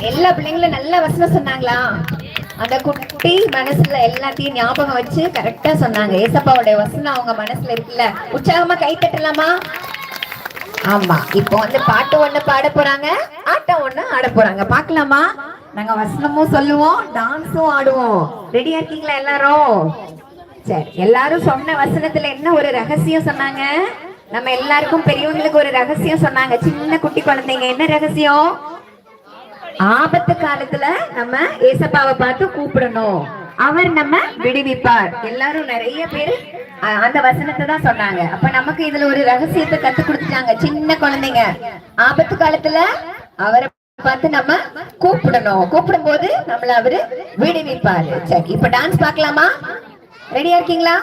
எல்லா பிள்ளைங்களும் நல்ல வசனம் சொன்னாங்களா? அந்த குட்டி மனசுல எல்லாத்தையும் ஞாபகம் வச்சு கரெக்டா சொன்னாங்க. ஏசப்பாவுடைய வசனம் அவங்க மனசுல இருக்குல்ல. உற்சாகமா கை தட்டலாமா? ஆமா, இப்போ வந்து பாட்டு ஒண்ணு பாட போறாங்க, ஆட்டம் ஒண்ணு ஆட போறாங்க. பாக்கலாமா? நாங்க வசனமும் சொல்லுவோம், டான்ஸும் ஆடுவோம். ரெடியா இருக்கீங்களா எல்லாரும்? சரி, எல்லாரும் சொன்ன வசனத்துல என்ன ஒரு ரகசியம் சொன்னாங்க? நம்ம எல்லாருக்கும் பெரியவங்களுக்கு ஒரு ரகசியம் சொன்னாங்க. சின்ன குட்டி குழந்தைங்க என்ன ரகசியம்? ஆபத்து காலத்துல நம்ம ஏசப்பாவை பார்த்து கூப்பிடணும், அவர் நம்ம விடுவிப்பார். எல்லாரும் நிறைய பேர் அந்த வசனத்தை தான் சொன்னாங்க. அப்ப நமக்கு இதுல ஒரு ரகசியத்தை கத்து கொடுத்துட்டாங்க. சின்ன குழந்தைங்க ஆபத்து காலத்துல அவரை பார்த்து நம்ம கூப்பிடணும், கூப்பிடும் போது நம்மள அவரு விடுவிப்பாரு. சரி, இப்ப டான்ஸ் பார்க்கலாமா? ரெடியா இருக்கீங்களா?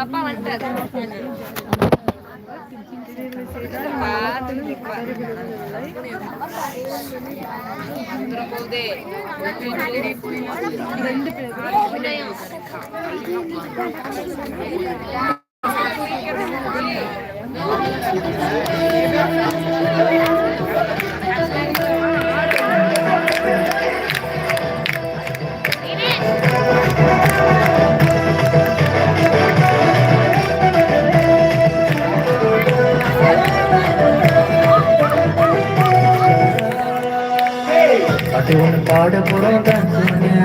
அப்பா வந்துட்டாரு. பாட போறோம்,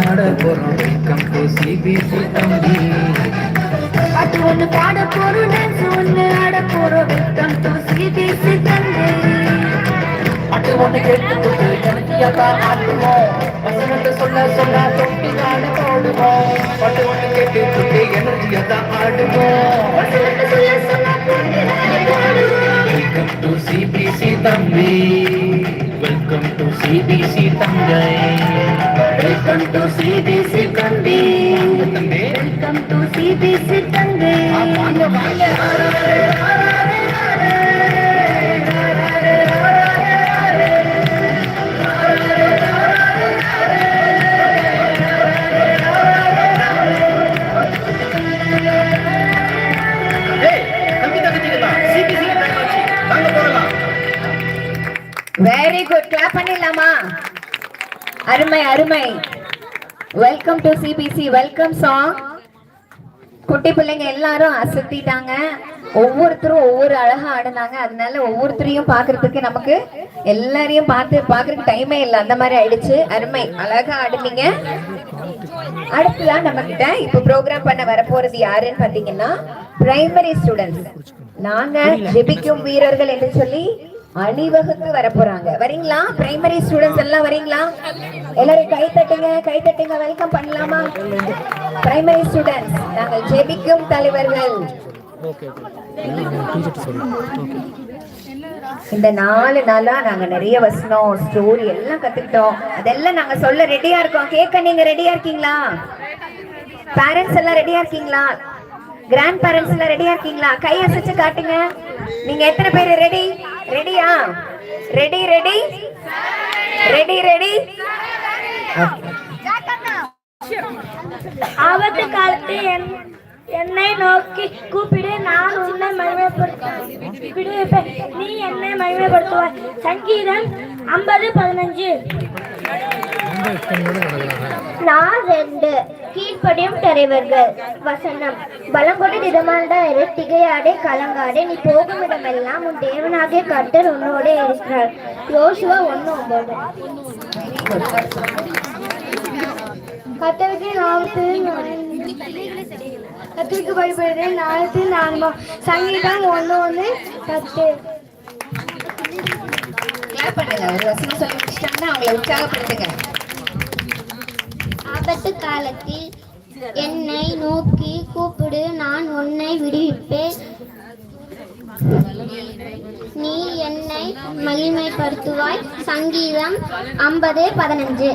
ஆட போறோம். வெல்கம் டு சிபிசி தம்பி. பாட்டு ஒண்ணு பாட போறோம், டான்ஸ் ஒண்ணு ஆட போறோம். வெல்கம் டு சிபிசி தம்பி. பாட்டு ஒண்ணு கேட்டு ஜனத்தியாக ஆடுவோம், வசனத்தை சொல்ல சொல்ல தொட்டி ஆட போடுவோம். பாட்டு ஒண்ணு கேட்டு எனர்ஜியாக ஆடுவோம், வசனத்தை சொல்ல சொல்ல தொட்டி ஆட போடுவோம். வெல்கம் டு சிபிசி தம்பி, வெல்கம் டு சிபிசி தங்கை, வெல்கம் டு சிபிசி தம்பி, வெல்கம் டு சிபிசி தங்கை. வாங்க வாங்க. வெரி குட், கிளாப் பண்ணிடலாமா? அருமை அருமை. Welcome to CBC, welcome song. குட்டி பிள்ளைங்க எல்லாரும் அசத்திட்டாங்க. ஒவ்வொருத்தரும் ஒவ்வொரு அழகா ஆடினாங்க. அதனால ஒவ்வொருத்தரையும் பாக்குறதுக்கு நமக்கு எல்லாரையும் பாக்குறதுக்கு டைமே இல்லை, அந்த மாதிரி ஆயிடுச்சு. அருமை, அழகா ஆடுனீங்க. அடுத்துதான் நம்ம கிட்ட இப்ப ப்ரோக்ராம் பண்ண வரப்போறது யாருன்னு பாத்தீங்கன்னா பிரைமரி ஸ்டூடெண்ட்ஸ். நாங்க ஜெபிக்கும் வீரர்கள் என்று சொல்லி அணிவகுத்து வர போறாங்க. வரீங்களா? பிரைமரி ஸ்டூடெண்ட்ஸ் எல்லாம் வரீங்களா? எல்லாரும் கை தட்டுங்க, கை தட்டுங்க. வெல்கம் பண்ணலாமா? பிரைமரி ஸ்டூடெண்ட்ஸ், நாங்கள் ஜெபிக்கும் தலைவர்கள். இந்த 4 நாளா நாங்க நிறைய வசனம், ஸ்டோரி எல்லாம் கத்துக்கிட்டோம். அதெல்லாம் நாங்க சொல்ல ரெடியா இருக்கோம். கேட்க நீங்க ரெடியா இருக்கீங்களா? பேரண்ட்ஸ் எல்லாம் ரெடியா இருக்கீங்களா? கிராண்ட் பேரண்ட்ஸ் எல்லாம் ரெடியா இருக்கீங்களா? கை அசைச்சு காட்டுங்க. நீங்க எத்தனை பேர் ரெடி? ரெடியா? Ready ready ready ready. ஆபத்து காலத்தில் என்னை நோக்கி கூப்பிடு, நான் உன்னை மகிமைப்படுத்துவேன். நீ என்னை மகிமைப்படுத்துவாய். சங்கீதம் 50:15. 2 கீழ்ப்படியும் தலைவர்கள். வசனம்: பலங்கொண்டு திடமாண்ட திகையாடே கலங்காடே, நீ போகும் இடமெல்லாம் உன் தேவனாகிய கர்த்தர் உன்னோட இருக்கிறார். யோசுவா 1:9. கர்த்தருக்கு கர்த்தருக்கு வழிபடுகிறேன், நாளத்தில் நான்மாம். சங்கீதம் 1:10. ஒரு வசனம் சொல்லி முடிச்சிட்டாங்கன்னா அவங்களை உற்சாகப்படுத்துங்க. ஆபத்து காலத்தில் என்னை நோக்கி கூப்பிடு, நான் உன்னை விடுவிப்பேன். நீ என்னை மகிமைப்படுத்துவாய். சங்கீதம் 50:15.